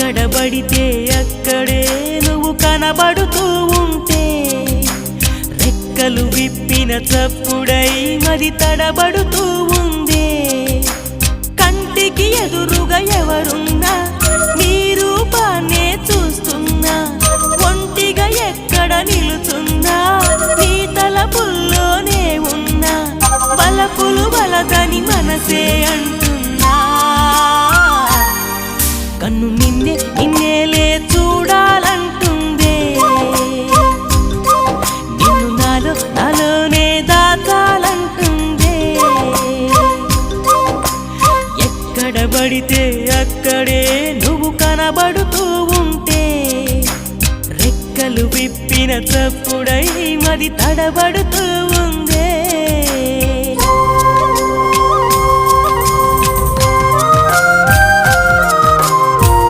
ఎక్కడ పడితే అక్కడే నువ్వు కనబడుతూ ఉంటే రెక్కలు విప్పిన చప్పుడై మరి తడబడుతూ ఉందే కంటికి ఎదురుగా ఎవరున్నా నీ రూపాన్నే చూస్తున్నా ఒంటిగా ఎక్కడ నిలుచున్నా నీ తలపుల్లోనే ఉన్నా బలపులు బలదని మనసే అంటున్నా కన్ను నిన్నేలే చూడాలంటుందే నిన్ను నాలోనే దాచాలంటుందే ఎక్కడ పడితే అక్కడే నువ్వు కనబడుతూ ఉంటే రెక్కలు విప్పిన చప్పుడై మరి తడబడుతూ